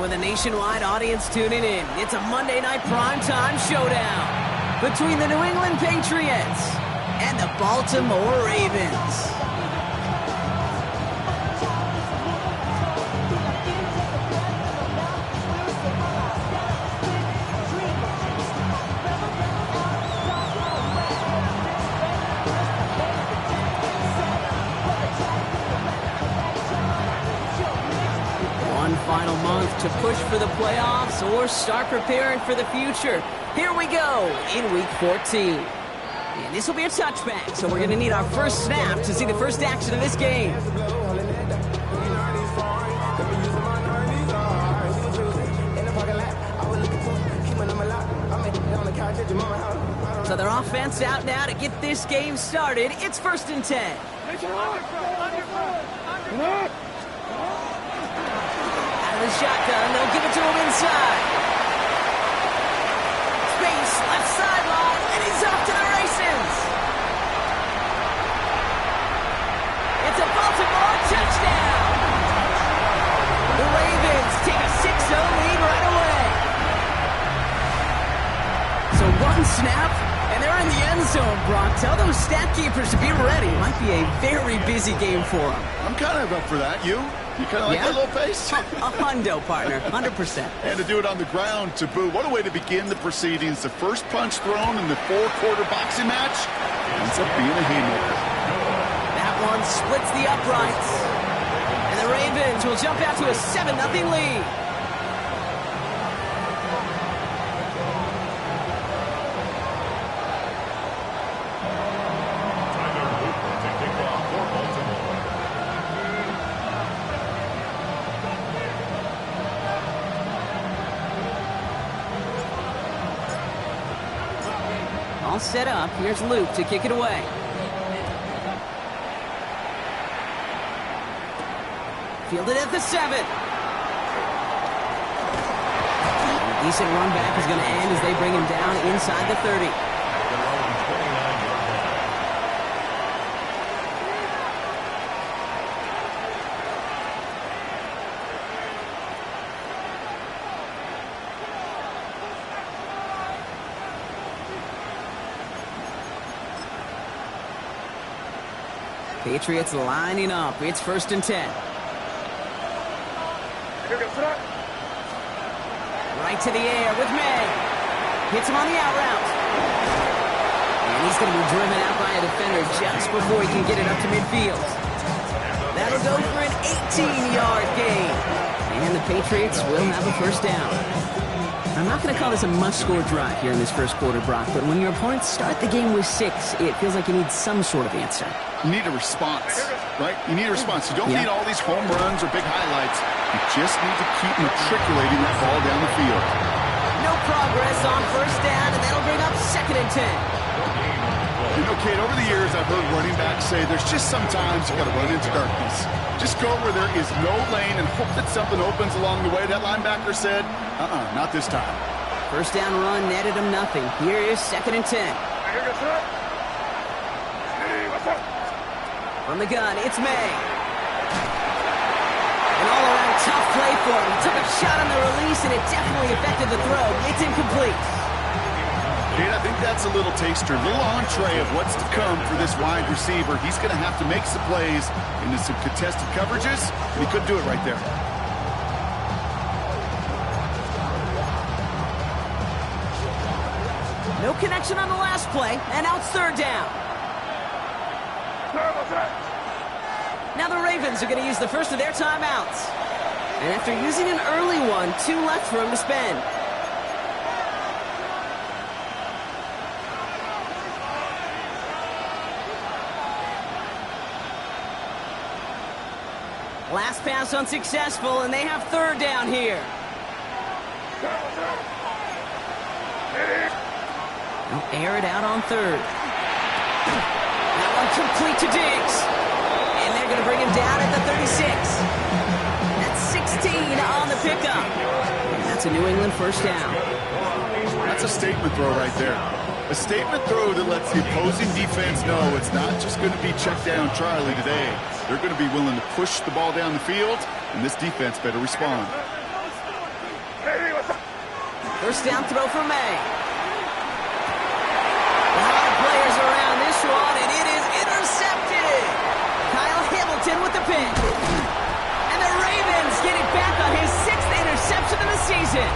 with a nationwide audience tuning in, it's a Monday night primetime showdown between the New England Patriots and the Baltimore Ravens. Final month to push for the playoffs or start preparing for the future. Here we go in Week 14. And this will be a touchback, so we're going to need our first snap to see the first action of this game. So their offense out now to get this game started. It's 1st and 10. The shotgun, they'll give it to him inside. Space, left sideline, and he's off to the races. It's a Baltimore touchdown. The Ravens take a 6-0 lead right away. So one snap, and they're in the end zone, Brock. Tell those stat keepers to be ready. Might be a very busy game for them. I'm kind of up for that. You kind of like that little pace? A hundo, partner, 100%. And to do it on the ground to boot. What a way to begin the proceedings. The first punch thrown in the 4-quarter boxing match ends up being a haymaker. That one splits the uprights. And the Ravens will jump out to a 7-0 lead. All set up. Here's Luke to kick it away. Fielded at the 7. A decent run back is going to end as they bring him down inside the 30. Patriots lining up. It's 1st and 10. Right to the air with May. Hits him on the out route. And he's going to be driven out by a defender just before he can get it up to midfield. That'll go for an 18-yard gain. And the Patriots will have a first down. I'm not going to call this a must-score drive here in this first quarter, Brock, but when your opponents start the game with 6, it feels like you need some sort of answer. You need a response, right? You need a response. You don't need all these home runs or big highlights. You just need to keep matriculating that ball down the field. No progress on first down, and that'll bring up 2nd and 10. You know, Kate, over the years, I've heard running backs say there's just sometimes you got to run into darkness. Just go where there is no lane and hope that something opens along the way. That linebacker said, not this time. First down run netted him nothing. Here is 2nd and 10. From the gun, it's May. An all-around tough play for him. He took a shot on the release, and it definitely affected the throw. It's incomplete. Kate, I think that's a little taster, a little entree of what's to come for this wide receiver. He's going to have to make some plays into some contested coverages, and he couldn't do it right there. No connection on the last play, and now it's 3rd down. Now the Ravens are going to use the first of their timeouts. And after using an early one, 2 left for him to spend. Last pass unsuccessful, and they have 3rd down here. They'll air it out on 3rd. That one complete to Diggs. And they're going to bring him down at the 36. That's 16 on the pickup. And that's a New England first down. That's a statement throw right there. A statement throw that lets the opposing defense know it's not just going to be check down Charlie today. They're going to be willing to push the ball down the field, and this defense better respond. First down throw for May. A lot of players around this one, and it is intercepted. Kyle Hamilton with the pick. And the Ravens get it back on his 6th interception of the season.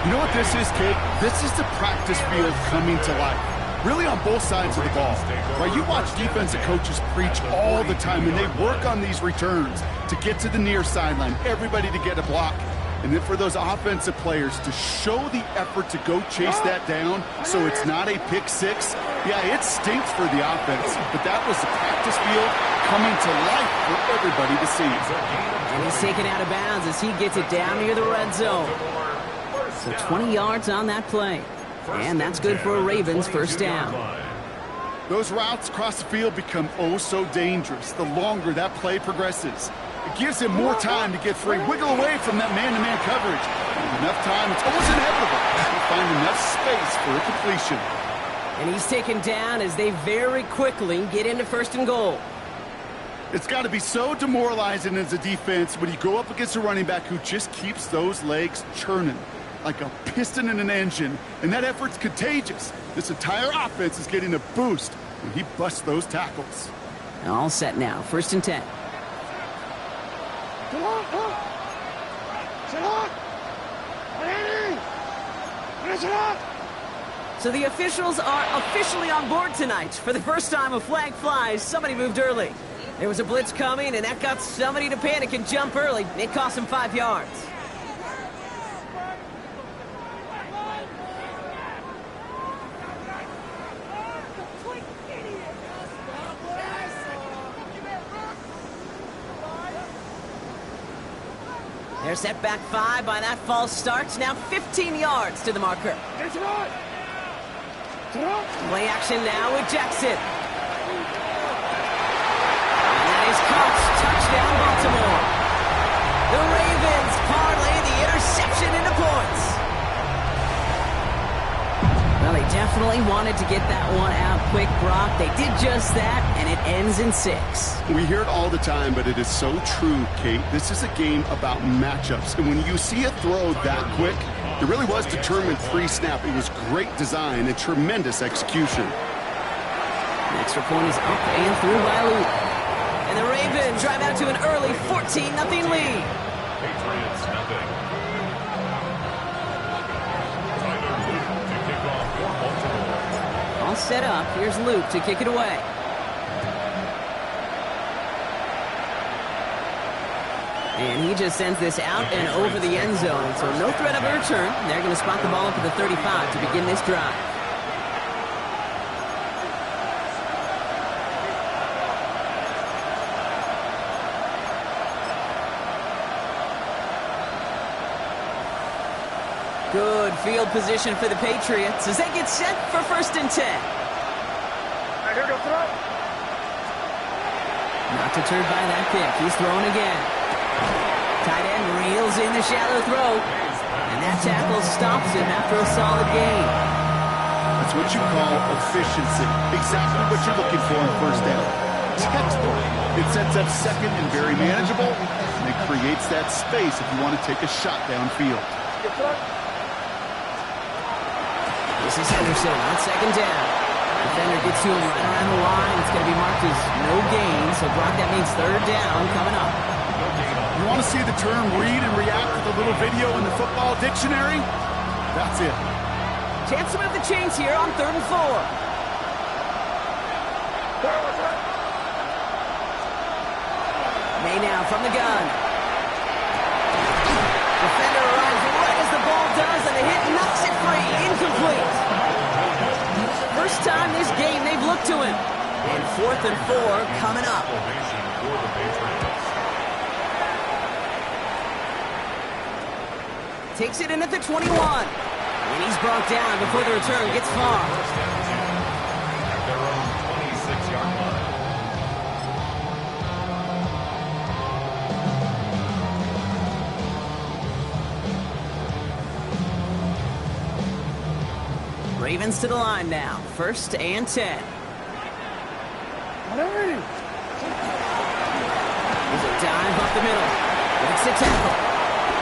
You know what this is, kid? This is the practice field coming to life. Really on both sides of the ball. Right? You watch defensive coaches preach all the time, and they work on these returns to get to the near sideline, everybody to get a block. And then for those offensive players to show the effort to go chase that down so it's not a pick six. Yeah, it stinks for the offense, but that was the practice field coming to life for everybody to see. And he's taken out of bounds as he gets it down near the red zone. So 20 yards on that play. And that's good for a Ravens first down. Those routes across the field become oh so dangerous the longer that play progresses. It gives him more time to get free, wiggle away from that man-to-man coverage. With enough time, it's almost inevitable. He'll find enough space for a completion. And he's taken down as they very quickly get into first and goal. It's got to be so demoralizing as a defense when you go up against a running back who just keeps those legs churning like a piston in an engine, and that effort's contagious. This entire offense is getting a boost when he busts those tackles. All set now, first and 10. So the officials are officially on board tonight. For the first time a flag flies, somebody moved early. There was a blitz coming, and that got somebody to panic and jump early. It cost him 5 yards. They're set back 5 by that false start. Now 15 yards to the marker. Play action now with Jackson. And that is caught. Touchdown, Baltimore. The Ravens parlay the interception into points. Well, they definitely wanted to get that one out quick, Brock. They did just that, and it ends in 6. We hear it all the time, but it is so true, Kate. This is a game about matchups. And when you see a throw that quick, it really was determined pre-snap. It was great design and tremendous execution. The extra point is up and through by Luke. And the Ravens drive out to an early 14-0 lead. Patriots nothing. All set up. Here's Luke to kick it away. And he just sends this out and over the end zone. So no threat of a return. They're going to spot the ball up at the 35 to begin this drive. Good field position for the Patriots as they get set for first and 10. Not deterred by that pick. He's throwing again. Tight end reels in the shallow throw. And that tackle stops him after a solid gain. That's what you call efficiency. Exactly what you're looking for in first down. Textbook. It sets up second and very manageable, and it creates that space if you want to take a shot downfield. This is Henderson on second down. Defender gets to him right around the line. It's going to be marked as no gain. So, Brock, that means third down coming up. You want to see the term read and react with a little video in the football dictionary? That's it. Chance to move the chains here on 3rd and 4. May now from the gun. Defender arrives right as the ball does, and the hit knocks it free. Incomplete. First time this game they've looked to him. And 4th and 4 coming up. Takes it in at the 21. And he's brought down before the return gets far. At their own 26-yard line. Ravens to the line now. First and 10. There's a dive up the middle. Breaks the tackle.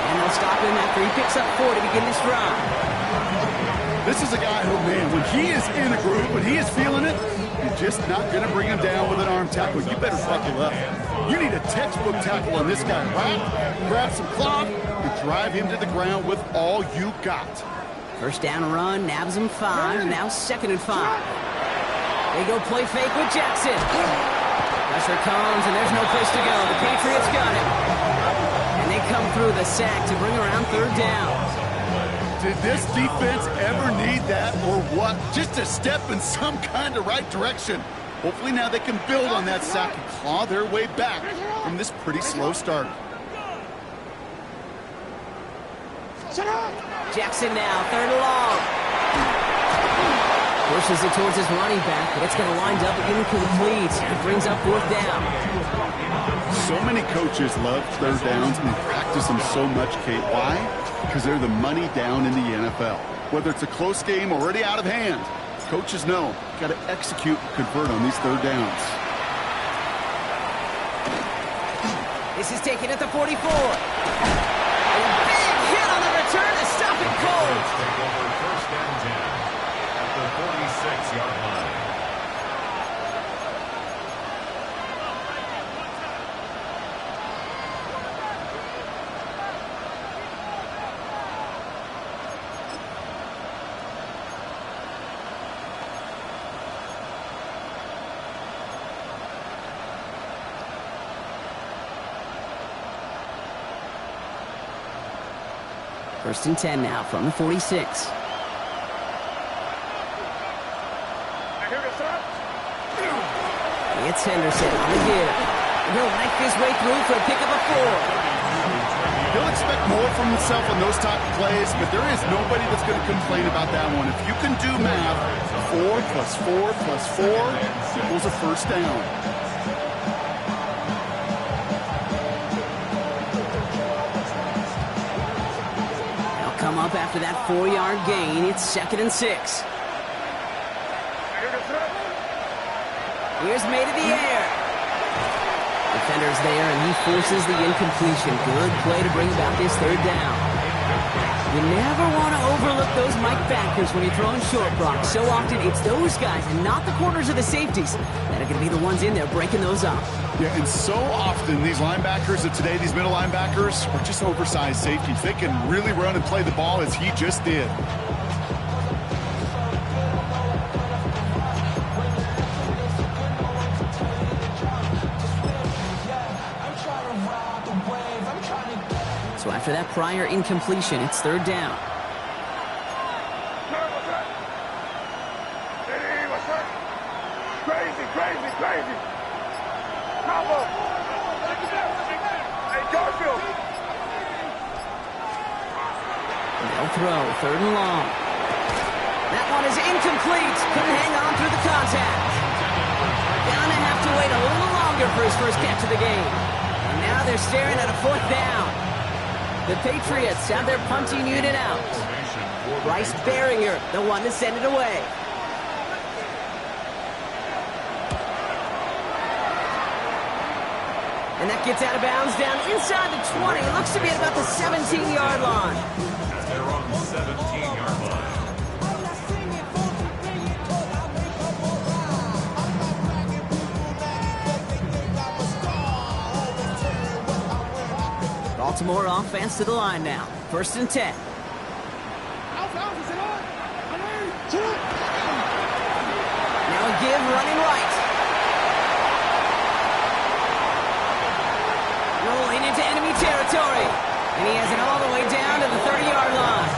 And the They'll stop him after he picks up 4 to begin this drive. This is a guy who, man, when he is in a groove, when he is feeling it, you're just not going to bring him down with an arm tackle. You better buckle up. You need a textbook tackle on this guy. Wrap, grab some cloth, and drive him to the ground with all you got. First down run, nabs him 5, now 2nd and 5. They go play fake with Jackson. Pressure comes, and there's no place to go. The Patriots got it. And they come through the sack to bring around 3rd down. Did this defense ever need that or what? Just a step in some kind of right direction. Hopefully now they can build on that sack and claw their way back from this pretty slow start. Jackson now, 3rd and long. Pushes it towards his running back, but it's going to wind up incomplete. It brings up 4th down. So many coaches love 3rd downs and practice them so much, Kate. Why? Because they're the money down in the NFL. Whether it's a close game or already out of hand, coaches know got to execute and convert on these 3rd downs. This is taken at the 44. A big hit on the return to stop it cold. Take over 1st and 10 at the 46-yard line. First and 10 now from the 46. It's Henderson on the give. He'll knife his way through for a pickup of 4. He'll expect more from himself on those type of plays, but there is nobody that's going to complain about that one. If you can do math, 4 plus 4 plus 4 equals a 1st down. They'll come up after that 4-yard gain. It's 2nd and 6. Here's made in the air. Defender's there, and he forces the incompletion. Good play to bring about this 3rd down. You never want to overlook those Mike backers when you're throwing short blocks. So often it's those guys and not the corners or the safeties that are going to be the ones in there breaking those up. Yeah, and so often these linebackers of today, these middle linebackers, are just oversized safeties. They can really run and play the ball as he just did. So after that prior incompletion, it's 3rd down. Crazy. Combo. Hey, Garfield. They'll throw 3rd and long. That one is incomplete. Couldn't hang on through the contact. Gonna have to wait a little longer for his first catch of the game. And now they're staring at a 4th down. The Patriots have their punting unit out. Bryce Baringer, the one to send it away. And that gets out of bounds down inside the 20. It looks to be at about the 17-yard line. They're on the 17-yard line. Baltimore offense to the line now. 1st and 10. Now a give running right. Rolling into enemy territory. And he has it all the way down to the 30-yard line.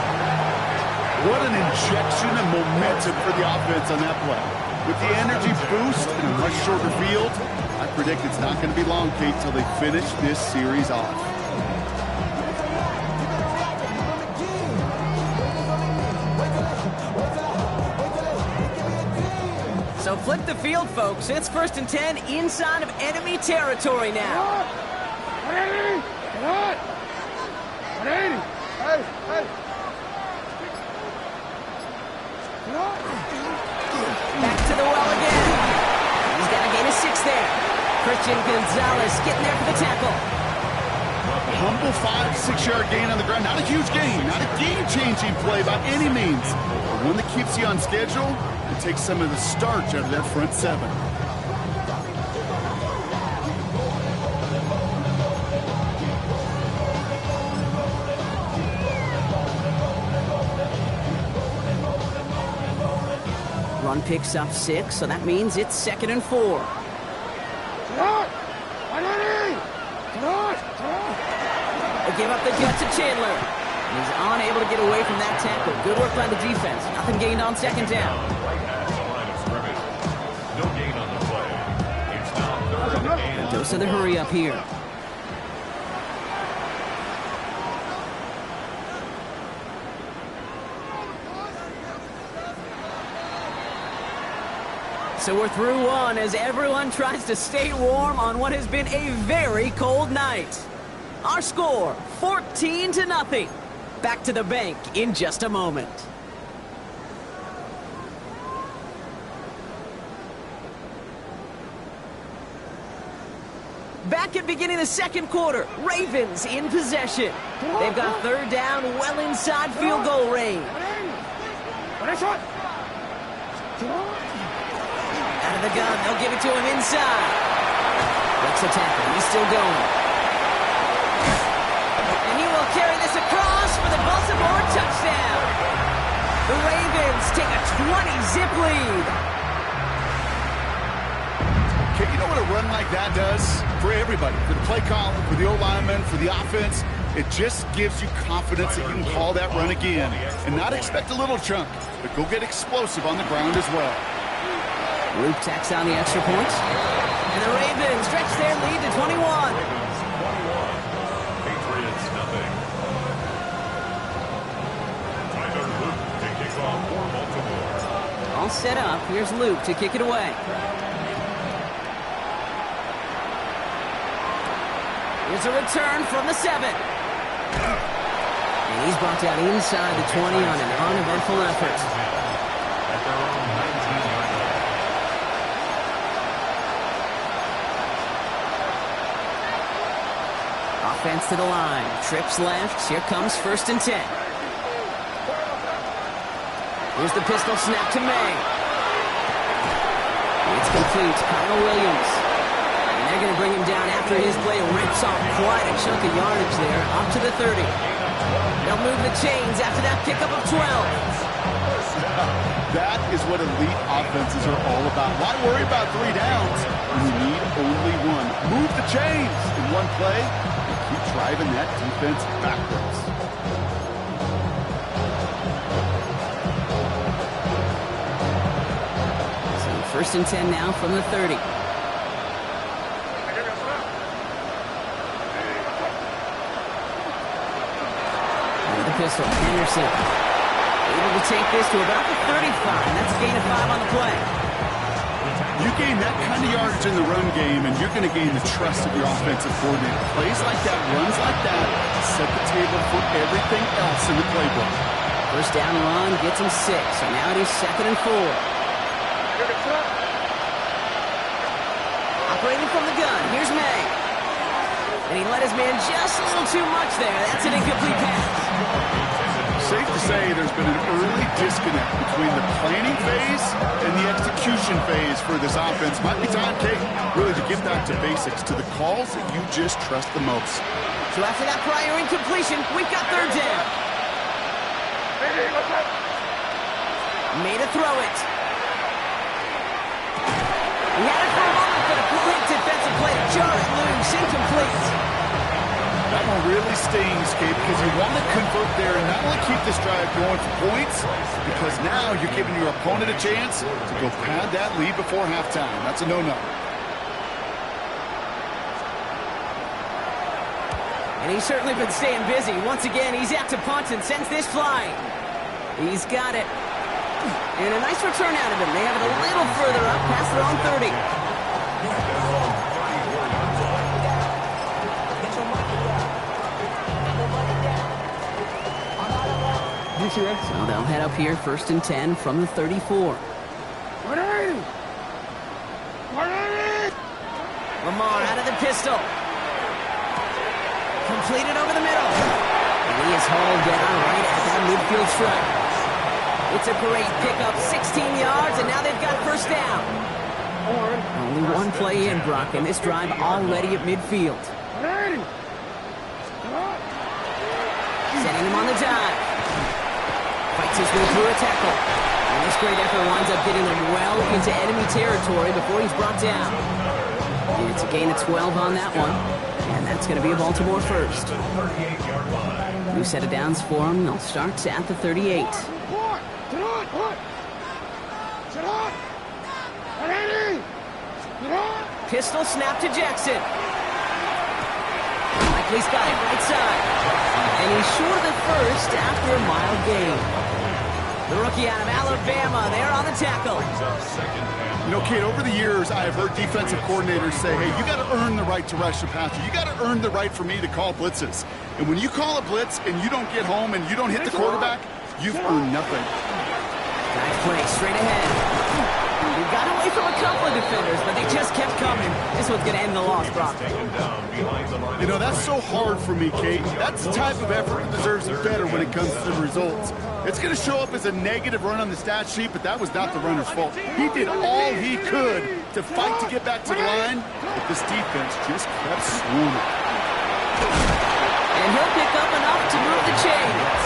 What an injection of momentum for the offense on that play. With the energy boost in a much shorter field, I predict it's not going to be long, Kate, till they finish this series off. So flip the field, folks. It's 1st and 10 inside of enemy territory now. 180. What? 180. Hey. Back to the well again. He's got a gain of 6 there. Christian Gonzalez getting there for the tackle. humble 5-6-yard gain on the ground. Not a huge gain, not a game-changing play by any means, but one that keeps you on schedule and takes some of the starch out of that front seven. Run picks up 6, so that means it's 2nd and 4. They give up the gut to Chandler. And he's unable to get away from that tackle. Good work by the defense. Nothing gained on 2nd down. Right at the line of scrimmage. No gain on the play. It's now 3rd and Dose of the hurry up here. So we're through one as everyone tries to stay warm on what has been a very cold night. Our score, 14-0. Back to the bank in just a moment. Back at beginning of the 2nd quarter, Ravens in possession. They've got 3rd down, well inside field goal range. Out of the gun, they'll give it to him inside. Breaks the tackle, he's still going. And he will carry this across for the Baltimore touchdown. The Ravens take a 20-zip lead. Okay, you know what a run like that does? For everybody, for the play caller, for the O-lineman, for the offense, it just gives you confidence that you can call that run again and not expect a little chunk, but go get explosive on the ground as well. Luke tacks on the extra points. And the Ravens stretch their lead to 21. Patriots nothing. Tyler Luke to kick off for Baltimore. All set up. Here's Luke to kick it away. Here's a return from the 7. And he's brought down inside the 20 on an uneventful effort. At their own 19-yard line. Offense to the line. Trips left. Here comes 1st and 10. Here's the pistol snap to May. It's complete. Kyle Williams. And they're going to bring him down after his play rips off quite a chunk of yardage there. Up to the 30. They'll move the chains after that pickup of 12. That is what elite offenses are all about. Why worry about 3 downs when you need only 1? Move the chains in one play and keep driving that defense backwards. So 1st and 10 now from the 30. The pistol, Henderson. Able to take this to about the 35. That's a gain of 5 on the play. You gain that kind of yardage in the run game, and you're going to gain the trust of your offensive coordinator. Plays like that, runs like that, set the table for everything else in the playbook. 1st down run gets him 6. So now it is 2nd and 4. Operating from the gun. Here's May. And he let his man just a little too much there. That's an incomplete pass. Safe to say there's been an early disconnect between the planning phase and the execution phase for this offense. Might be time, Kate, really to get back to basics, to the calls that you just trust the most. So after that prior incompletion, we've got 3rd down. Made a throw it. He had it for a moment, but a quick defensive play to jar it loose. Incomplete. That one really stings, Kate, because you want to convert there and not only keep this drive going for points, because now you're giving your opponent a chance to go pad that lead before halftime. That's a no-no. And he's certainly been staying busy. Once again, he's out to punt and sends this flying. He's got it. And a nice return out of him. They have it a little further up past their own 30. So they'll head up here, 1st and 10 from the 34. Lamar out of the pistol. Completed over the middle. And he is hauled down right at that midfield stripe. It's a great pickup, 16 yards, and now they've got first down. Only one play in, Brock, and this drive already at midfield. Setting him on the dive. Fights his way through a tackle. And this great effort winds up getting him well into enemy territory before he's brought down. And it's a gain of 12 on that one. And that's going to be a Baltimore first. New set of downs for him. They'll start at the 38. Pistol snap to Jackson. Likely's got it right side. And he's short of the first after a mild gain. The rookie out of Alabama, there on the tackle. You know, Kate, over the years, I have heard defensive coordinators say, hey, you got to earn the right to rush the passer. You got to earn the right for me to call blitzes. And when you call a blitz and you don't get home and you don't hit the quarterback, you've earned nothing. Nice play, straight ahead. He got away from a couple of defenders, but they just kept coming. This one's going to end the loss, Brock. You know, that's so hard for me, Kate. That's the type of effort that deserves better when it comes to the results. It's going to show up as a negative run on the stat sheet, but that was not the runner's fault. He did all he could to fight to get back to the line, but this defense just kept swarming. And he'll pick up enough to move the chains.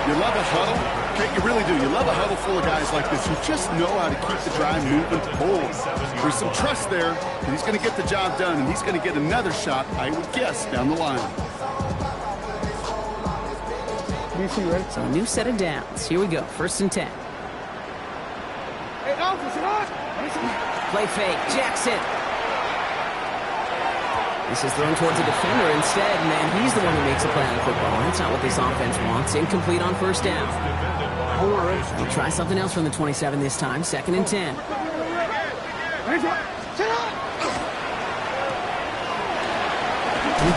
You love a huddle? Kate, you really do. You love a huddle full of guys like this who just know how to keep the drive moving forward. There's some trust there, and he's going to get the job done, and he's going to get another shot, I would guess, down the line. So a new set of downs. Here we go. First and 10. Play fake. Jackson. This is thrown towards a defender instead, and then he's the one who makes a play on the football. That's not what this offense wants. Incomplete on first down. We'll try something else from the 27 this time. Second and 10. He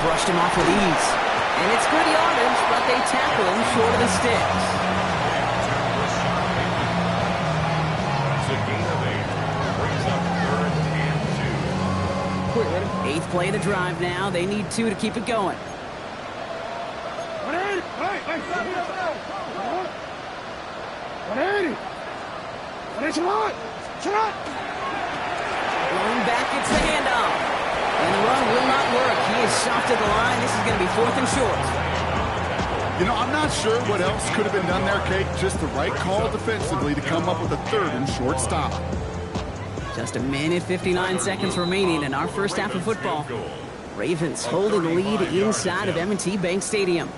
brushed him off with ease. And it's good yardage, but they tackle him short of the sticks. It's a gain of 8. Brings up 3rd and 2. Eighth play of the drive now. They need 2 to keep it going. Blown back, it's the handoff. And the run will not work. He is soft at the line. This is going to be 4th and short. You know, I'm not sure what else could have been done there, Kate. Just the right call defensively to come up with a 3rd and short stop. Just a minute, 59 seconds remaining in our first half of football. Ravens holding the lead inside of M&T Bank Stadium.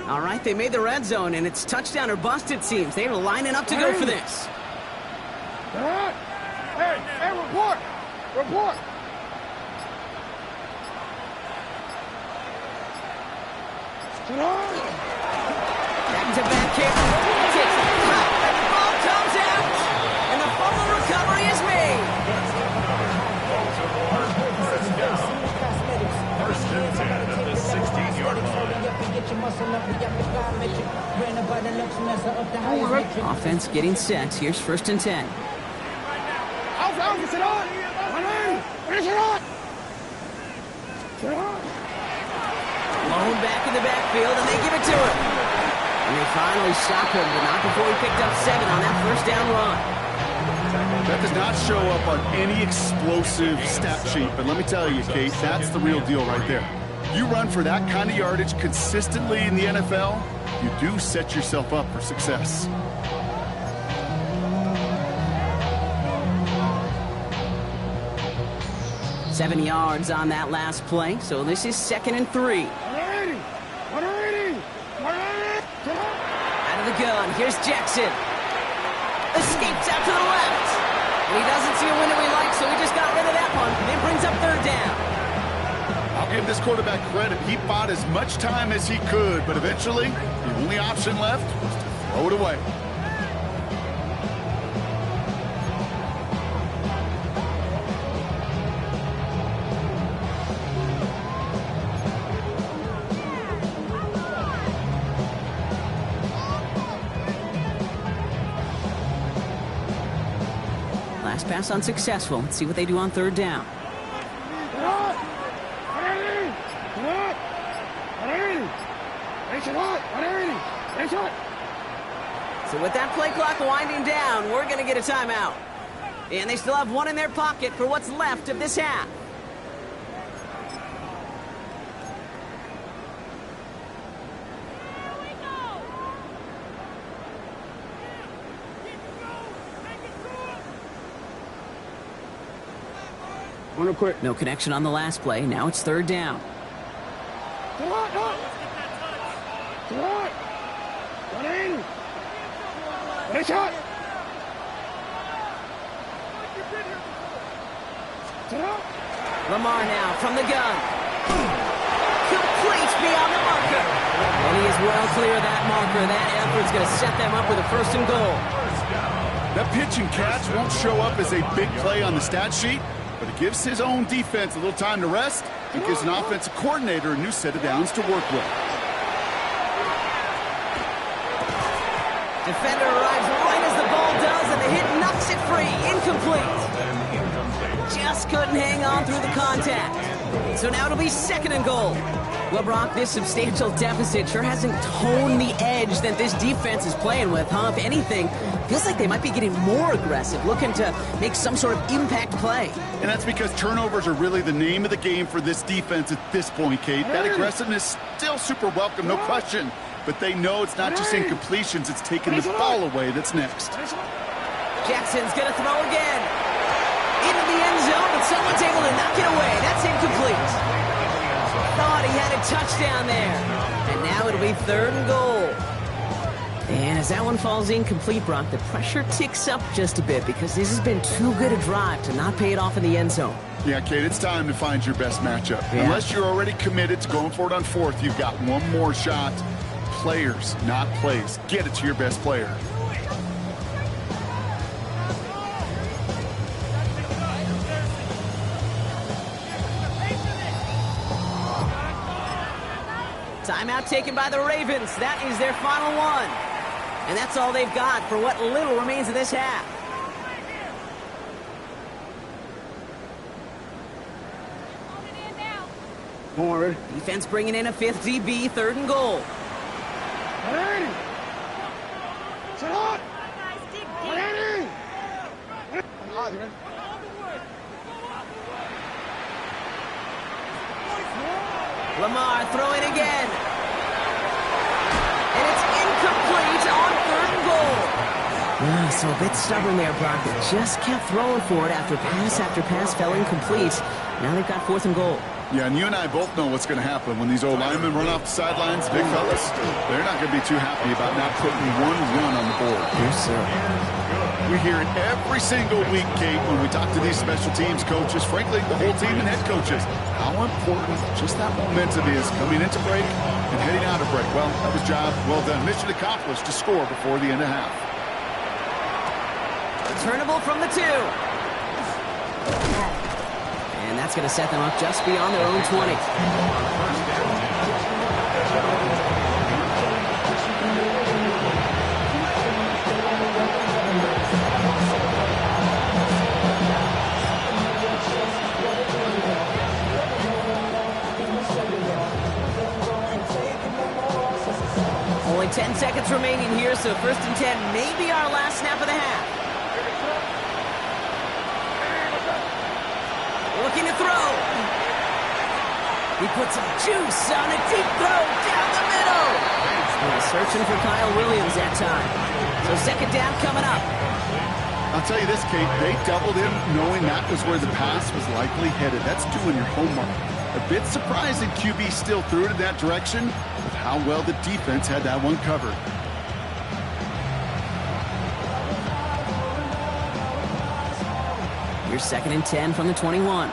All right, they made the red zone, and it's touchdown or bust, it seems. They are lining up to go for this. Hey, report! Report! Back-to-back kick. Takes a cut, and the ball comes out. And the fumble recovery is made. First and 10 at the 16-yard line. Offense getting set. Here's 1st and 10. Blown back in the backfield, and they give it to him. And they finally stop him, but not before he picked up 7 on that first down run. That does not show up on any explosive stat sheet, but let me tell you, Kate, that's the real deal right there. You run for that kind of yardage consistently in the NFL, you do set yourself up for success. Seven yards on that last play, so this is 2nd and 3. Out of the gun, here's Jackson. Escapes out to the left. And he doesn't see a window he likes, so he just got rid of that one. And it brings up 3rd down. I'll give this quarterback credit. He bought as much time as he could, but eventually, the only option left was to throw it away. pass unsuccessful. Let's see what they do on third down. So with that play clock winding down, we're going to get a timeout. And they still have one in their pocket for what's left of this half. No connection on the last play. Now it's third down. Lamar now from the gun. Complete beyond the marker. And he is well clear of that marker. That effort's going to set them up with a first and goal. That pitch and catch won't show up as a big play on the stat sheet, but it gives his own defense a little time to rest. It gives an offensive coordinator a new set of downs to work with. Defender arrives right as the ball does, and the hit knocks it free. Incomplete. Just couldn't hang on through the contact. So now it'll be second and goal. Well, Brock, this substantial deficit sure hasn't toned the edge that this defense is playing with, huh? If anything, feels like they might be getting more aggressive, looking to make some sort of impact play. And that's because turnovers are really the name of the game for this defense at this point, Kate. That aggressiveness still super welcome, no question. But they know it's not just incompletions, it's taking the ball away that's next. Jackson's going to throw again. Into the end zone, but someone's able to knock it away. That's incomplete. Thought he had a touchdown there. And now it'll be third and goal. And as that one falls incomplete, Brock, the pressure ticks up just a bit because this has been too good a drive to not pay it off in the end zone. Yeah, Kate, it's time to find your best matchup. Yeah. Unless you're already committed to going for it on fourth, you've got one more shot. Players, not plays. Get it to your best player. Timeout taken by the Ravens. That is their final one. And that's all they've got for what little remains of this half. Defense bringing in a fifth DB, third and goal. Lamar throwing again. And it's incomplete on third and goal. So a bit stubborn there, Brock. They just kept throwing for it after pass fell incomplete. Now they've got fourth and goal. Yeah, and you and I both know what's going to happen when these old linemen run off the sidelines. Big fellas, they're not going to be too happy about not putting one run on the board. Yes, sir. We hear it every single week, Kate, when we talk to these special teams coaches, frankly, the whole team and head coaches, how important just that momentum is coming into break and heading out of break. Well, that was job well done. Mission accomplished to score before the end of half. Returnable from the 2. And that's going to set them up just beyond their own 20. Only 10 seconds remaining here, so first and 10 may be our last snap of the half. Looking to throw. He puts some juice on a deep throw down the middle. Searching for Kyle Williams that time. So second down coming up. I'll tell you this, Kate, they doubled him knowing that was where the pass was likely headed. That's doing your homework. A bit surprising QB still threw it in that direction with how well the defense had that one covered. Here's second and 10 from the 21.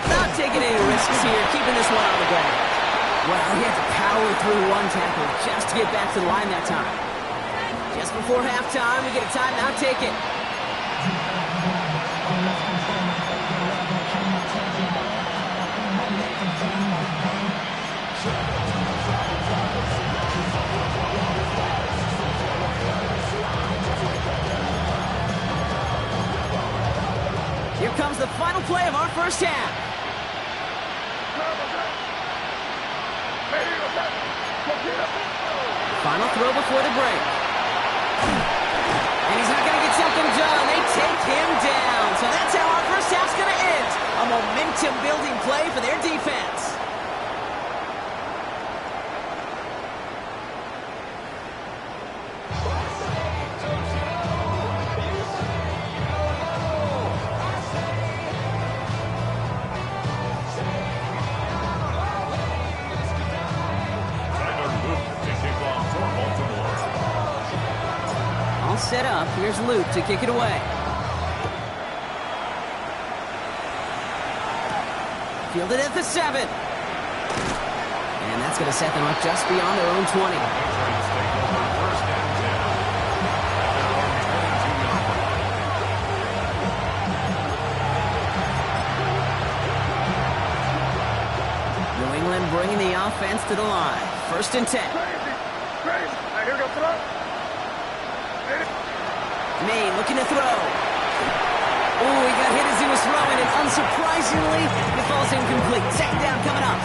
Not taking any risks here, keeping this one on the ground. Well, he had to power through one tackle just to get back to the line that time. Just before halftime, we get a timeout taken. the final play of our first half. Final throw before the break. And he's not going to get something done. They take him down. So that's how our first half's going to end. A momentum-building play for their defense. Set up. Here's Luke to kick it away. Fielded at the 7. And that's going to set them up just beyond their own 20. New England bringing the offense to the line. 1st and 10. Here we go, throw. Maine looking to throw. Oh, he got hit as he was throwing, and unsurprisingly, it falls incomplete. 2nd down coming up.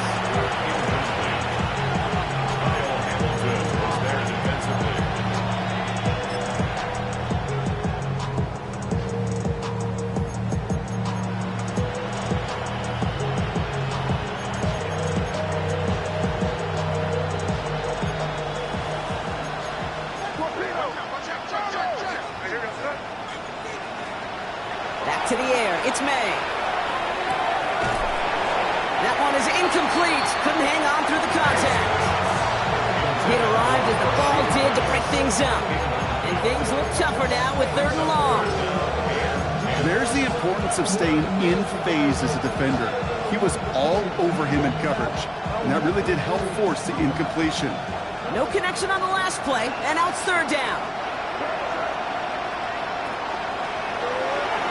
Back to the air. It's May. That one is incomplete. Couldn't hang on through the contact. It arrived as the ball did to break things up. And things look tougher now with 3rd and long. There's the importance of staying in phase as a defender. He was all over him in coverage. And that really did help force the incompletion. No connection on the last play, and now it's 3rd down.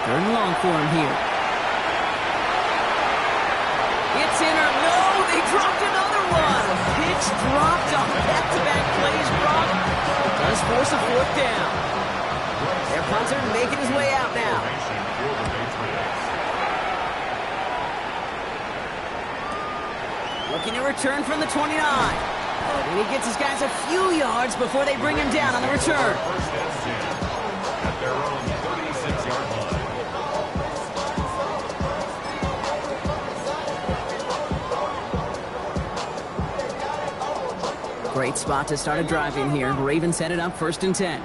3rd and long for him here. It's in or no, they dropped another one. Pitch dropped on back-to-back plays, Brock. Does force a 4th down. Their punter making his way out now. Looking to return from the 29. And he gets his guys a few yards before they bring him down on the return. At their own 36-yard line. Great spot to start a drive in here. Ravens headed up 1st and 10.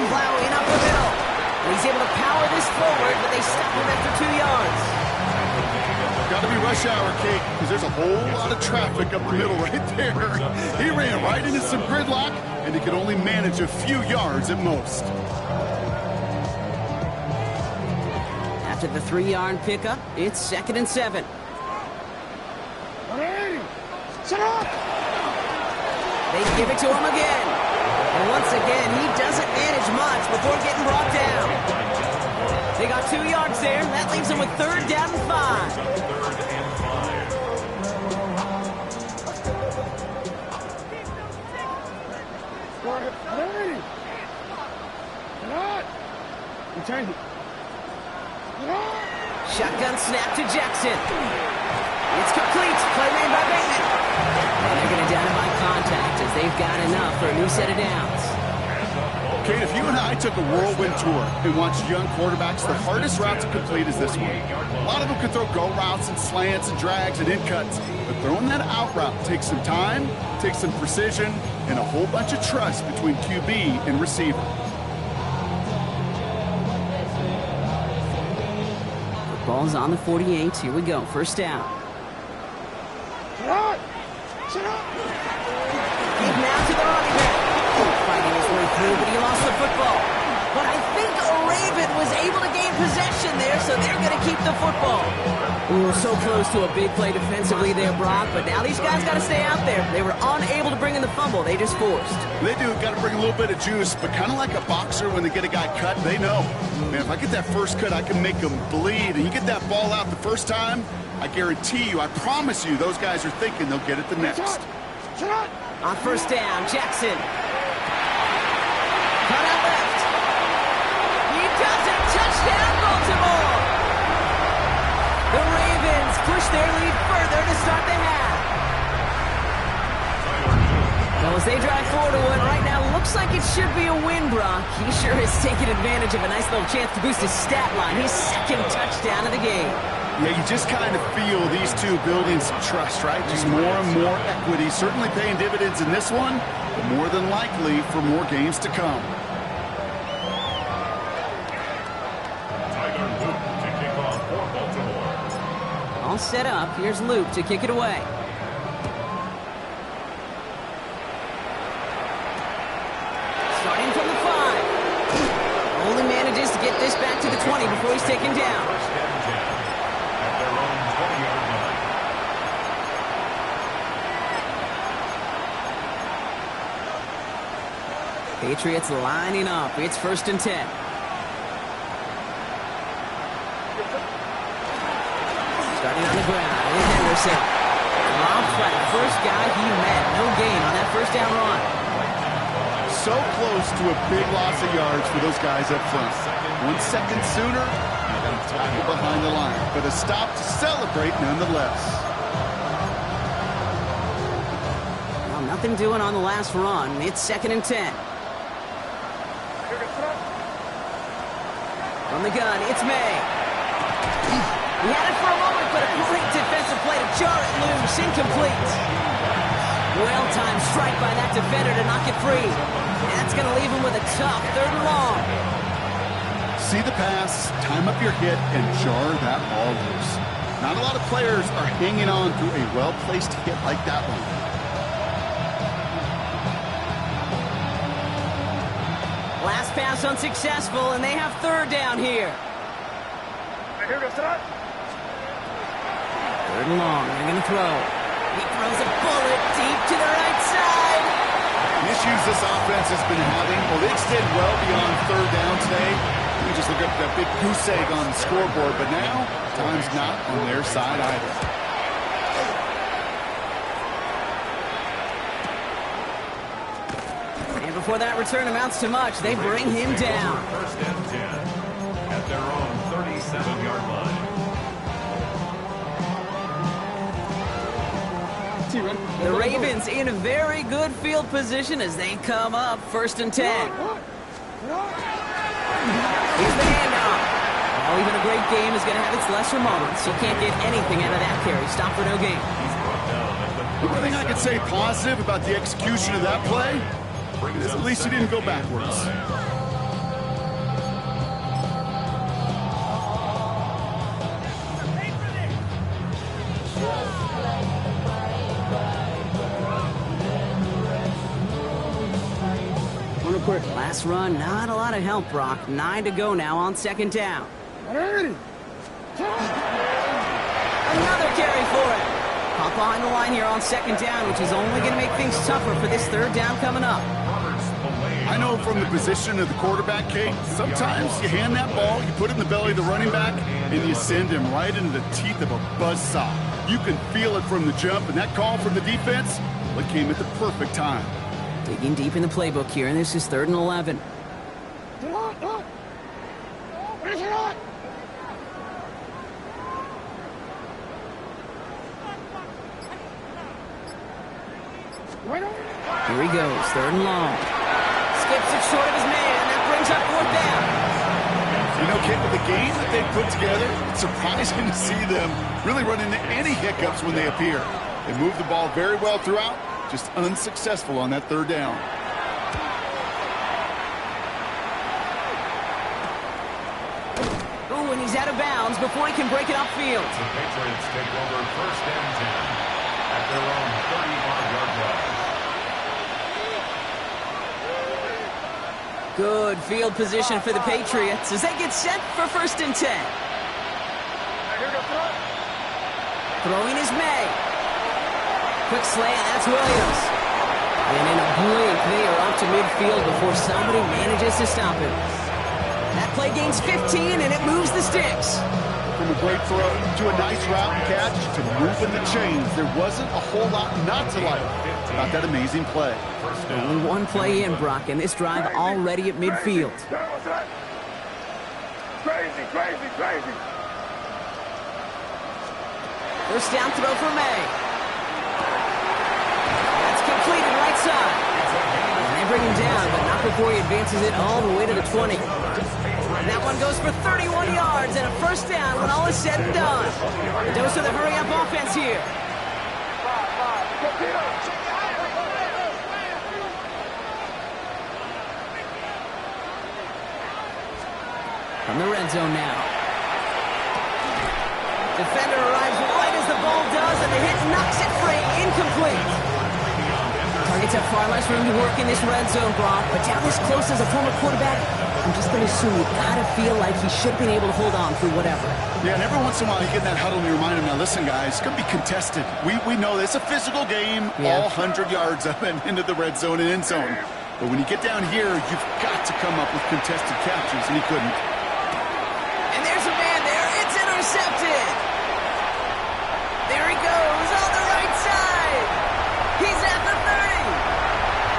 Plowing up the middle. And he's able to power this forward, but they stop him after 2 yards. Got to be rush hour, Kate, because there's a whole lot of traffic up the middle right there. He ran right into some gridlock, and he could only manage a few yards at most. After the 3-yard pickup, it's 2nd and 7. They give it to him again. And once again, he doesn't manage much before getting brought down. They got 2 yards there. That leaves them with 3rd down and 5. Shotgun snap to Jackson. It's complete. Play made by Bateman. And they're going to down him by contact as they've got enough for a new set of downs. Kate, if you and I took a whirlwind tour and watched young quarterbacks, the hardest route to complete is this one. A lot of them can throw go routes and slants and drags and in cuts, but throwing that out route takes some time, takes some precision, and a whole bunch of trust between QB and receiver. Ball's on the 48. Here we go. 1st down. He's now to the running back. Fighting his way through, but he lost the football. But I think Raven was able to gain possession there, so they're going to keep the football. Ooh, so close to a big play defensively there, Brock, but now these guys got to stay out there. They were unable to bring in the fumble. They just forced. They do. Got to bring a little bit of juice, but kind of like a boxer when they get a guy cut, they know. Man, if I get that first cut, I can make them bleed. And you get that ball out the first time, I guarantee you, I promise you, those guys are thinking they'll get it the next. On first down, Jackson. Cut out left. He does it. Touchdown, Baltimore. The Ravens push their lead further to start the half. Well, as they drive forward to what right now looks like it should be a win, Brock. He sure has taken advantage of a nice little chance to boost his stat line. His second touchdown of the game. Yeah, you just kind of feel these two building some trust, right? Just more and more equity. Certainly paying dividends in this one, but more than likely for more games to come. Tyler Luke to kick off for Baltimore. All set up. Here's Luke to kick it away. Starting from the 5. Only manages to get this back to the 20 before he's taken down. First and 10 at their own 20-yard line. Patriots lining up. It's first and 10. Starting on the ground with Henderson. Rob Flat, first guy he met. No gain on that first down run. So close to a big loss of yards for those guys up front. 1 second sooner, you got to tackle behind the line. But a stop to celebrate nonetheless. Well, nothing doing on the last run. It's second and 10. From the gun, it's May. He had it for a moment, but a great defensive play to jar it loose. Incomplete. Well-timed strike by that defender to knock it free. And that's going to leave him with a tough 3rd and long. See the pass, time up your hit, and jar that ball loose. Not a lot of players are hanging on to a well-placed hit like that one. Last pass unsuccessful, and they have 3rd down here. 3rd and long. They're going to throw. He throws a bullet deep to the right side. The issues this offense has been having, well, they extend well beyond 3rd down today. You just look up that big goose egg on the scoreboard, but now time's not on their side either. And before that return amounts to much, they bring him down. First and 10 at their own 37-yard line. The Ravens in a very good field position as they come up first and 10. Here's the handoff. Well, even a great game is going to have its lesser moments. You can't get anything out of that carry. Stop for no gain. The one thing I could say positive about the execution of that play is at least he didn't go backwards. Last run, not a lot of help, Brock. 9 to go now on 2nd down. Another carry for it. Caught behind the line here on 2nd down, which is only going to make things tougher for this 3rd down coming up. I know from the position of the quarterback, Kate, sometimes you hand that ball, you put it in the belly of the running back, and you send him right into the teeth of a buzzsaw. You can feel it from the jump, and that call from the defense, well, it came at the perfect time. Digging deep in the playbook here, and this is 3rd and 11. Here he goes, 3rd and long. Skips it short of his man, and that brings up 4th down. You know, Kate, with the game that they put together, it's surprising to see them really run into any hiccups when they appear. They move the ball very well throughout, just unsuccessful on that 3rd down. Oh, and he's out of bounds before he can break it upfield. The Patriots take over first and 10 at their own 35-yard line. Good field position for the Patriots as they get set for first and 10. Throwing is May. Quick slant, that's Williams. And in a blink, they are up to midfield before somebody manages to stop him. That play gains 15, and it moves the sticks. from a great throw to a nice route and catch to moving the chains. There wasn't a whole lot not to like about that amazing play. Only one play in, Brock, and this drive already at midfield. Crazy, crazy, crazy. First down throw for May. That's completed right side. And they bring him down, but not before he advances it all the way to the 20. That one goes for 31 yards and a first down when all is said and done. A dose of the hurry-up offense here. From the red zone now. Defender arrives right as the ball does, and the hit knocks it free. Incomplete. Targets have far less room to work in this red zone, Brock, but down this close as a former quarterback, I'm just going to assume you got to feel like he should have been able to hold on through whatever. Yeah, and every once in a while you get in that huddle and you remind him, now listen, guys, it's going to be contested. We know this. It's a physical game, all 100 yards up and into the red zone and end zone. But when you get down here, you've got to come up with contested captures, and he couldn't. And there's a man there. It's intercepted. There he goes on the right side. He's at the 30.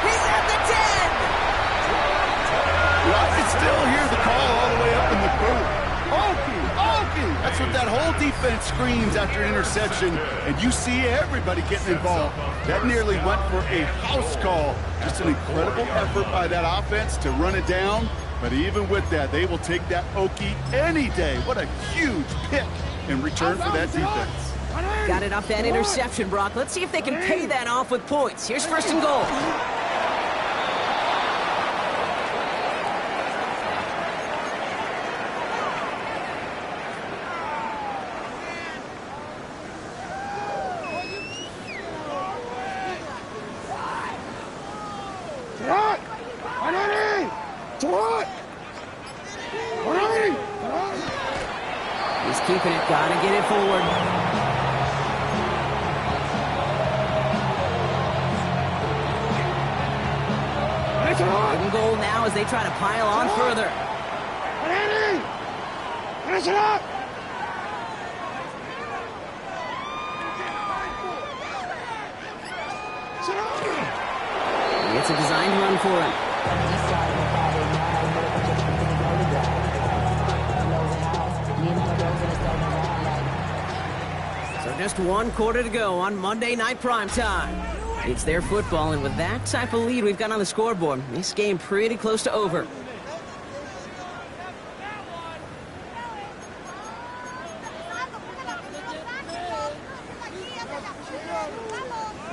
He's at the 10. Well, I can still hear the call all the way up in the booth. Okie, Okie! That's what that whole defense screams after an interception, and you see everybody getting involved. That nearly went for a house call. Just an incredible effort by that offense to run it down, but even with that, they will take that Okie any day. What a huge pick in return for that defense. Got it off that interception, Brock. Let's see if they can pay that off with points. Here's first and goal. He's keeping it. Gotta get it forward. Second goal now as they try to pile on further. Finish it up! It's a designed run for him. So just one quarter to go on Monday Night Primetime. It's their football, and with that type of lead we've got on the scoreboard, this game pretty close to over.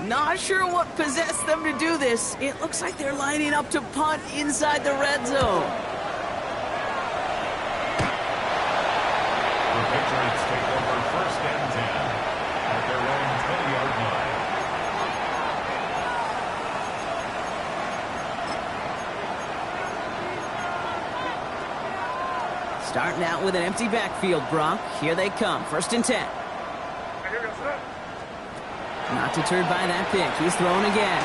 Not sure what possessed them to do this. It looks like they're lining up to punt inside the red zone. The Patriots take over first and 10 at their own 20-yard line. Starting out with an empty backfield, Brock. Here they come. First and 10. Not deterred by that pick. He's thrown again.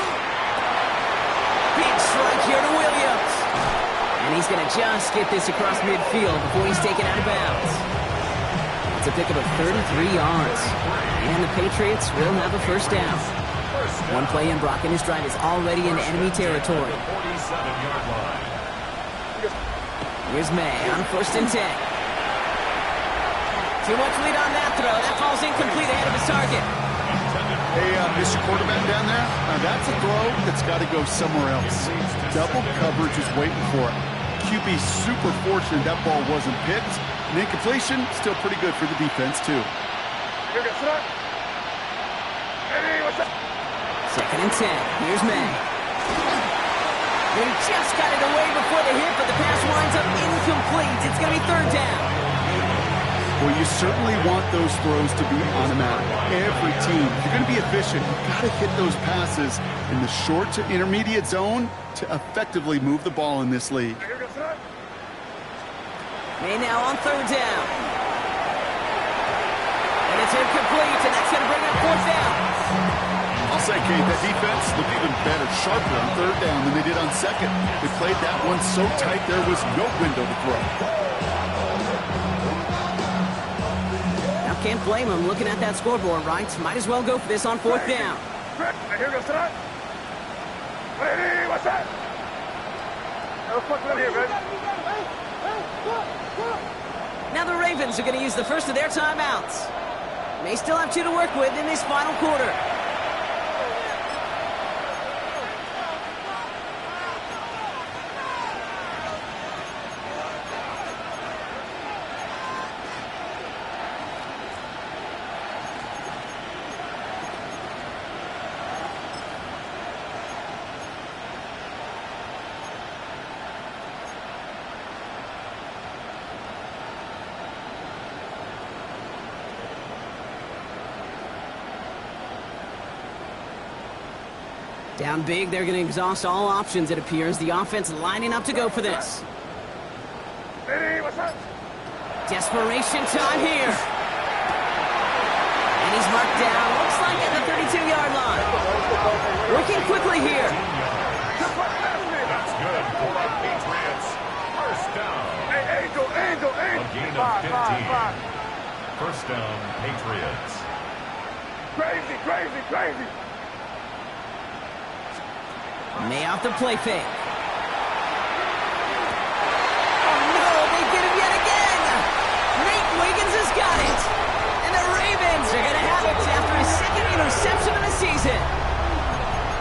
Big strike here to Williams. And he's going to just get this across midfield before he's taken out of bounds. It's a pickup of 33 yards. And the Patriots will have a first down. One play in, Brock, and his drive is already in enemy territory. 47-yard line. Here's May on first and 10. Too much lead on that throw. That ball's incomplete ahead of his target. Hey, Mr. Quarterback down there, that's a throw that's got to go somewhere else. Double coverage is waiting for it. QB super fortunate that ball wasn't picked. And incompletion, still pretty good for the defense, too. Second and 10. Here's May. They just got it away before the hit, but the pass winds up incomplete. It's going to be third down. Well, you certainly want those throws to be automatic. Every team, if you're going to be efficient, you've got to hit those passes in the short to intermediate zone to effectively move the ball in this league. May now on third down. And it's incomplete, and that's going to bring up fourth down. I'll say, Kate, that defense looked even better, sharper on third down than they did on second. They played that one so tight there was no window to throw. can't blame him looking at that scoreboard, right? Might as well go for this on 4th down. Here goes tonight. Ready, what's that? No fucking here, man. Now the Ravens are going to use the first of their timeouts. They still have 2 to work with in this final quarter. Down big, they're going to exhaust all options, it appears. The offense lining up to go for this. Ready, what's that? Desperation time here. And he's marked down, looks like at the 32-yard line. Working quickly here. That's good for the Patriots. First down. Hey, Angel. A gain of 15. First down, Patriots. Crazy. May off the play fake. Oh no, they get him yet again! Nate Wiggins has got it! And the Ravens are going to have it after his second interception of the season.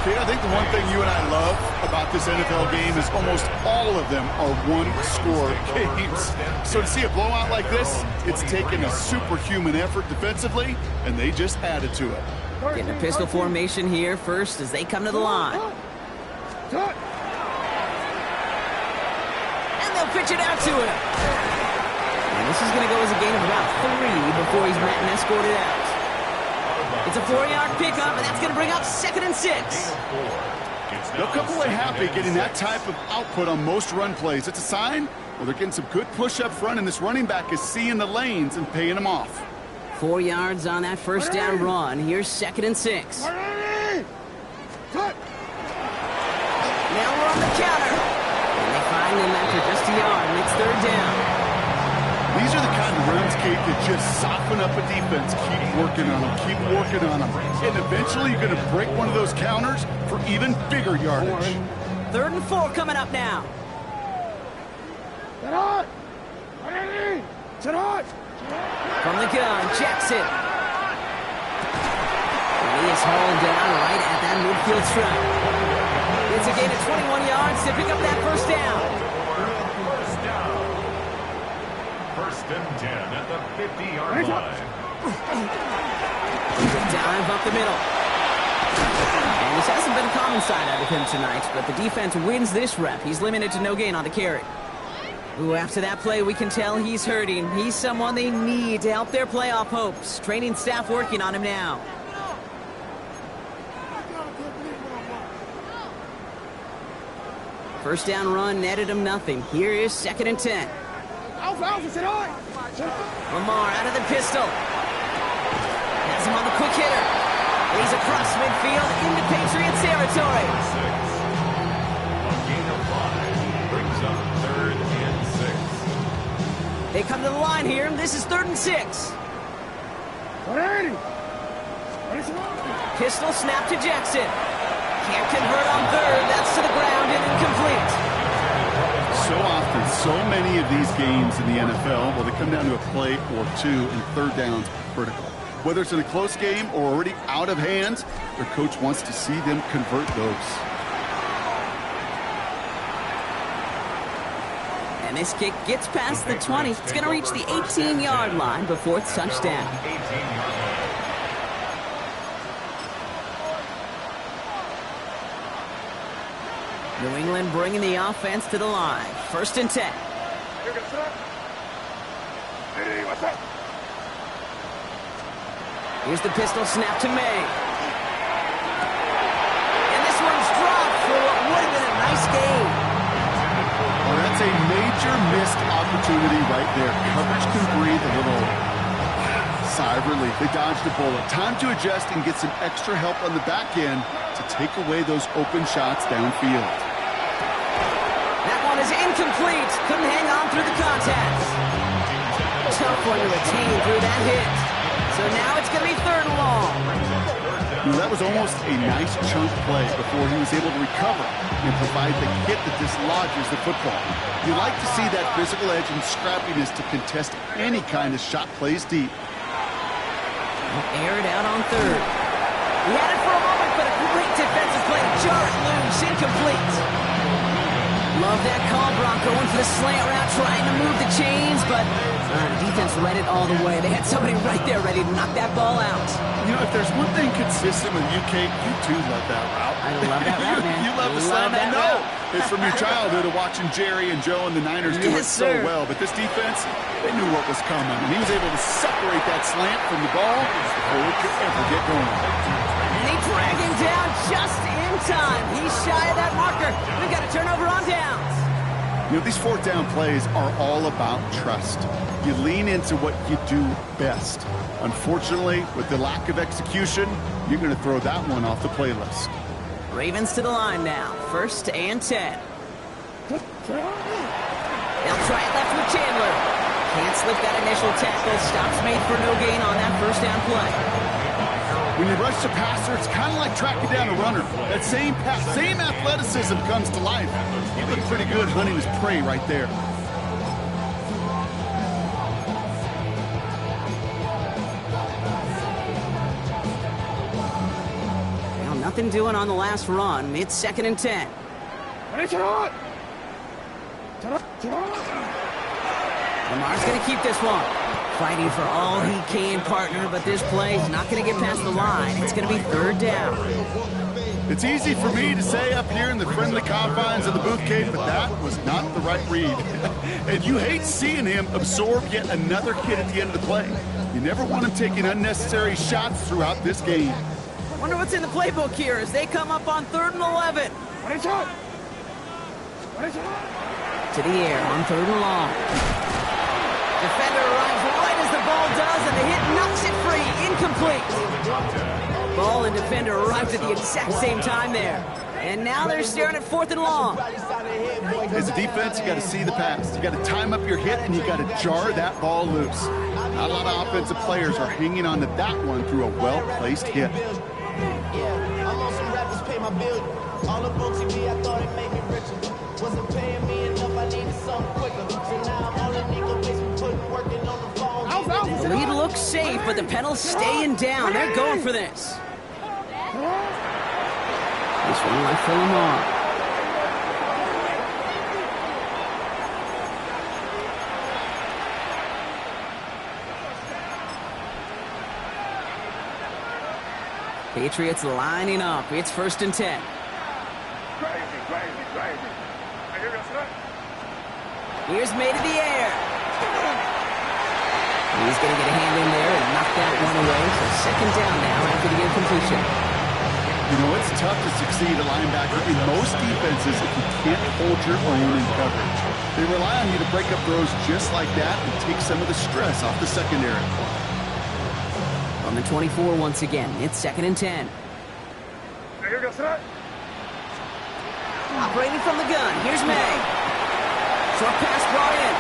Kate, I think the one thing you and I love about this NFL game is almost all of them are one-score games. So to see a blowout like this, it's taken a superhuman effort defensively, and they just added to it. Getting a pistol formation here first as they come to the line. And they'll pitch it out to him. And this is going to go as a gain of about 3 before he's met and escorted out. It's a 4-yard pickup, and that's going to bring up 2nd and 6. They'll come away happy getting that type of output on most run plays. It's a sign, well, they're getting some good push up front, and this running back is seeing the lanes and paying them off. 4 yards on that first down run. Here's 2nd and 6. Now we're on the counter. And they find him after just a yard, and it's 3rd down. These are the kind of runs, Kate, that just soften up a defense. Keep working on them. And eventually you're going to break one of those counters for even bigger yardage. 3rd and 4 coming up now. From the gun, Jackson. And he is hauled down right at that midfield stripe. It's a gain of 21 yards to pick up that first down. First and 10 at the 50-yard line. Dive up the middle. And this hasn't been a common side out of him tonight, but the defense wins this rep. He's limited to no gain on the carry. Ooh, after that play, we can tell he's hurting. He's someone they need to help their playoff hopes. Training staff working on him now. First down run netted him nothing. Here is 2nd and 10. Lamar out of the pistol. Has him on the quick hitter. And he's across midfield into Patriots territory. A gain of 5 brings up 3rd and 6. They come to the line here. This is 3rd and 6. Pistol snap to Jackson. Can't convert on 3rd. That's to the ground and incomplete. So often, so many of these games in the NFL, well, they come down to a play or 2 and 3rd downs critical. Whether it's in a close game or already out of hands, their coach wants to see them convert those. And this kick gets past the 20. It's going to reach the 18-yard line before it's touchdown. 18-yard line. New England bringing the offense to the line. 1st and 10. Here's the pistol snap to May. And this one's dropped for what would have been a nice game. Well, that's a major missed opportunity right there. Coverage can breathe a little sigh of relief. They dodged a bullet. Time to adjust and get some extra help on the back end to take away those open shots downfield. That one is incomplete. Couldn't hang on through the contact. Tough one to retain through that hit. So now it's going to be 3rd and long. That was almost a nice chunk play before he was able to recover and provide the hit that dislodges the football. You like to see that physical edge and scrappiness to contest any kind of shot plays deep. Air it out on 3rd. He had it for a moment, but a great defensive play. Jarred loose, incomplete. Love that call, Bronco. Going for the slant route, trying to move the chains, but the defense read it all the way. They had somebody right there ready to knock that ball out. You know, if there's one thing consistent with you, Kate, you too love that route. I love that route, man. You love the slant. I know. It's from your childhood of watching Jerry and Joe and the Niners do it so well. But this defense, they knew what was coming. And he was able to separate that slant from the ball before it could ever get going. And he dragged him down just in time. He's shy of that marker. We've got a turnover on downs. You know, these 4th down plays are all about trust. You lean into what you do best. Unfortunately, with the lack of execution, you're going to throw that one off the playlist. Ravens to the line now. 1st and 10. They'll try it left with Chandler. Can't slip that initial tackle. Stops made for no gain on that 1st down play. When you rush the passer, it's kind of like tracking down a runner. That same athleticism comes to life. He looked pretty good hunting his prey right there. Well, nothing doing on the last run. It's 2nd and 10. Lamar's going to keep this one. Fighting for all he can, partner, but this play is not going to get past the line. It's going to be 3rd down. It's easy for me to say up here in the friendly confines of the booth cave, but that was not the right read. And you hate seeing him absorb yet another hit at the end of the play. You never want him taking unnecessary shots throughout this game. Wonder what's in the playbook here as they come up on 3rd and 11. To the air on 3rd and long. Defender arrives right as the ball does, and the hit knocks it free. Incomplete. Ball and defender arrived at the exact same time there. And now they're staring at 4th and long. As a defense, you got to see the pass. You got to time up your hit, and you got to jar that ball loose. Not a lot of offensive players are hanging on to that one through a well-placed hit. I'm on some rappers pay my bill. All the books TV, I thought it made me richer. Wasn't paying me enough, I needed something quicker. So now I'm on a nigga basement, putting working on the phone. The lead looks safe, but the Penals staying down. They're going for this. This one left for Lamar. Patriots lining up. It's 1st and 10. Here's made in the air. He's going to get a hand in there and knock that one away. So 2nd down now after the incompletion. You know, it's tough to succeed a linebacker in most defenses if you can't hold your own in coverage. They rely on you to break up throws just like that and take some of the stress off the secondary. On the 24 once again, it's 2nd and 10. Operating from the gun, here's May. Short pass brought in.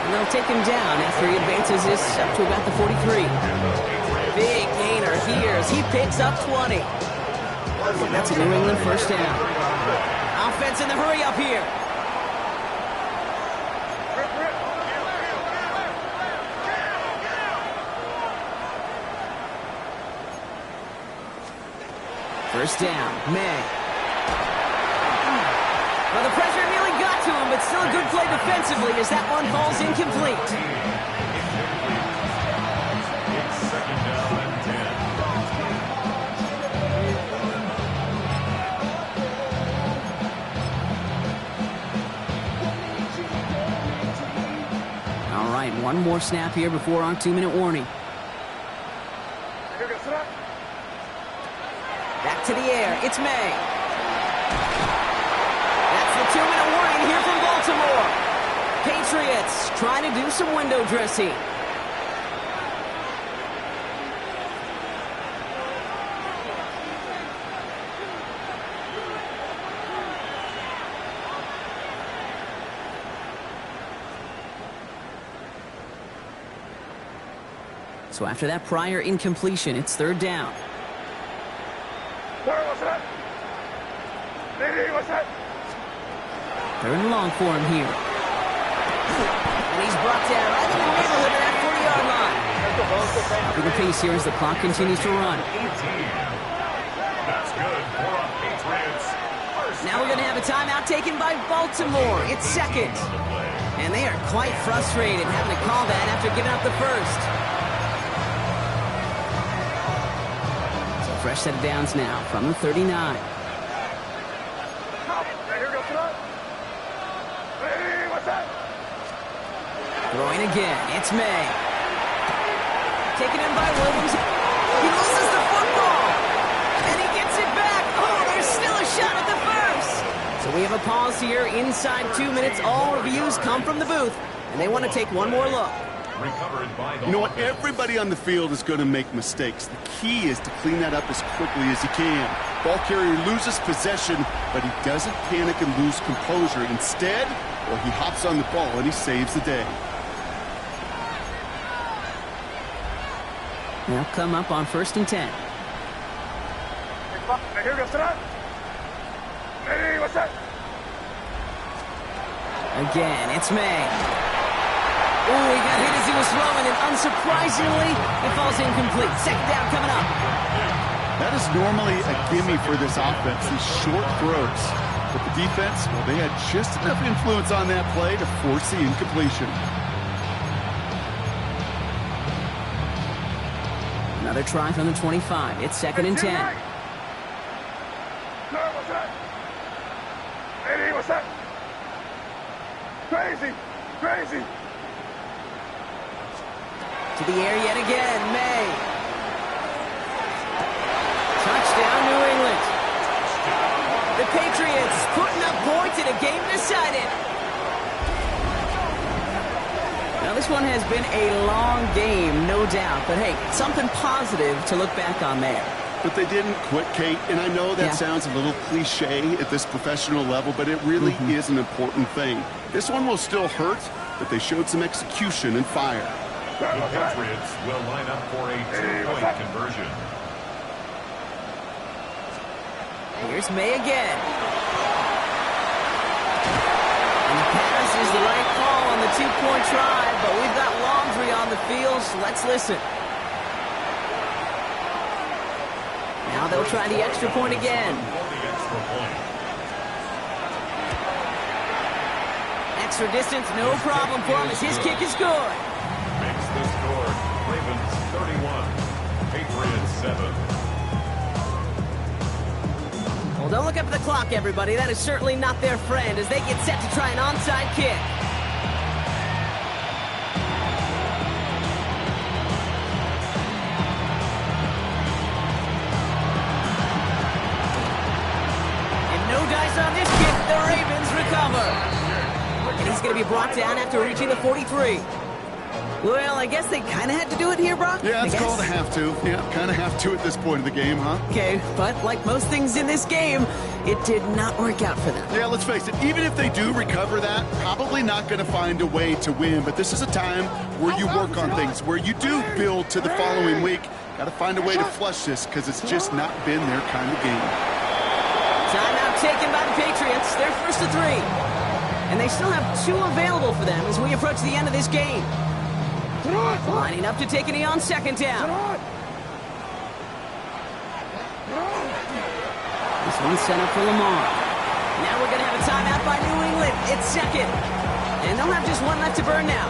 And they'll take him down after he advances this up to about the 43. Big gainer here as he picks up 20. That's a New England 1st down. Offense in the hurry up here. First down, May. Well, the pressure nearly got to him, but still a good play defensively as that one falls incomplete. All right, one more snap here before our 2-minute warning. Back to the air, it's May. That's the 2-minute warning here from Baltimore. Patriots trying to do some window dressing. So after that prior incompletion, it's third down. Third and long for him here. And he's brought down right in the neighborhood of that 40-yard line. Up the pace here as the clock continues to run. 18. That's good for a Patriots. Now we're going to have a timeout taken by Baltimore. It's second. And they are quite frustrated having to call that after giving up the first. So fresh set of downs now from the 39. Throwing again, it's May. Taken in by Williams. He loses the football. And he gets it back. Oh, there's still a shot at the first. So we have a pause here. Inside 2 minutes, all reviews come from the booth. And they want to take one more look. Recovered by the You know what? Everybody on the field is going to make mistakes. The key is to clean that up as quickly as he can. Ball carrier loses possession, but he doesn't panic and lose composure. Instead, well, he hops on the ball and he saves the day. They'll come up on 1st and 10. Again, it's May. Oh, he got hit as he was throwing, and unsurprisingly, it falls incomplete. Second down coming up. That is normally a gimme for this offense, these short throws. But the defense, well, they had just enough influence on that play to force the incompletion. Another try from the 25. It's 2nd and 10. What's that? Crazy! Crazy! To the air yet again, May. Touchdown, New England. The Patriots putting up points in a game decided. Now, this one has been a long game, no doubt. But, hey, something positive to look back on there. But they didn't quit, Kate, and I know that sounds a little cliche at this professional level, but it really is an important thing. This one will still hurt, but they showed some execution and fire. The Patriots will line up for a two-point conversion. Here's May again. And the pass is the right call on the two-point try, but we've got laundry on the field, so let's listen. Now they'll try the extra point again. Extra distance, no problem for him as his kick is good. Makes the score. Ravens 31, Patriots 7. Well, don't look up at the clock, everybody. That is certainly not their friend as they get set to try an onside kick. On this kick, the Ravens recover. And he's going to be brought down after reaching the 43. Well, I guess they kind of had to do it here, Brock. Yeah, it's called a have to. Yeah, kind of have to at this point of the game, huh? Okay, but like most things in this game, it did not work out for them. Yeah, let's face it, even if they do recover that, probably not going to find a way to win. But this is a time where you work on things, where you do build to the following week. Got to find a way to flush this because it's just not been their kind of game. Timeout taken by the Patriots. They're 1st to 3. And they still have 2 available for them as we approach the end of this game. Lining up to take a knee on 2nd down. This one's sent up for Lamar. Now we're going to have a timeout by New England. It's 2nd. And they'll have just 1 left to burn now.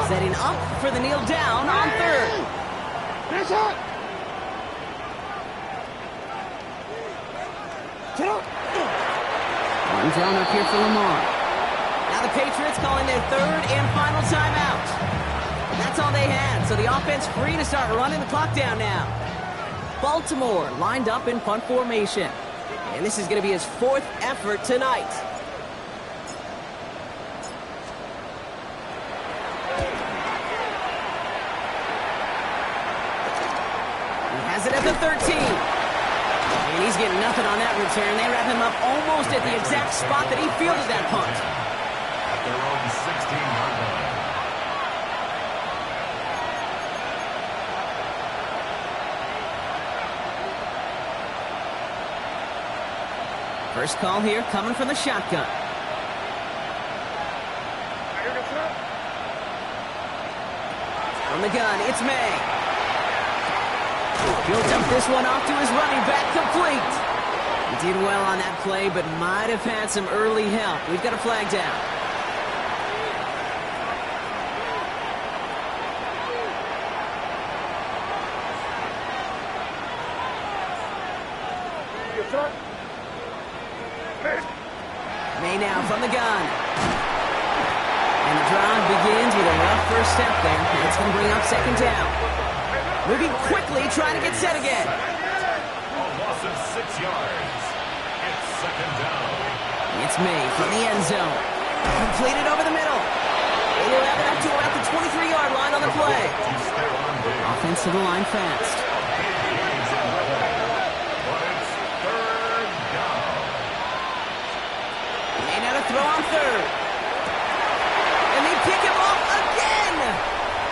Setting up for the kneel down on 3rd. One drawn up here for Lamar. Now the Patriots calling their 3rd and final timeout. That's all they had, so the offense free to start running the clock down now. Baltimore lined up in punt formation. And this is going to be his 4th effort tonight. He has it at the 13. And he's getting nothing on that return. They wrap him up almost at the exact spot that he fielded that punt. At their own 16-yard line. First call here coming from the shotgun. From the gun, it's May. He'll dump this one off to his running back, complete. He did well on that play, but might have had some early help. We've got a flag down. May now from the gun. And the drive begins with a rough first step there. That's going to bring up second down. Moving quickly, trying to get set again. A loss of 6 yards. It's second down. It's May from the end zone. Completed over the middle. They will have it up to about the 23-yard line on the play. Offense to the line fast. But it's third down. May now to throw on third. And they pick him off again.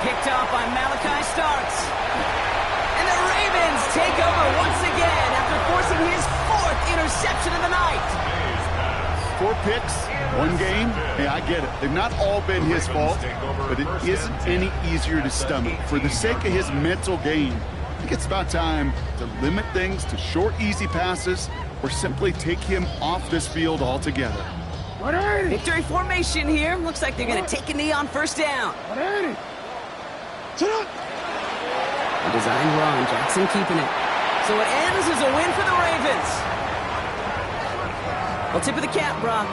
Picked off by Malachi Starks. And the Ravens take over once again after forcing his 4th interception of the night. 4 picks, 1 game. Hey, I get it. They've not all been his fault, but it isn't any easier to stomach. For the sake of his mental game, I think it's about time to limit things to short, easy passes or simply take him off this field altogether. Victory formation here. Looks like they're going to take a knee on first down. A designed run. Jackson keeping it. So it ends as a win for the Ravens. Well, tip of the cap, Brock.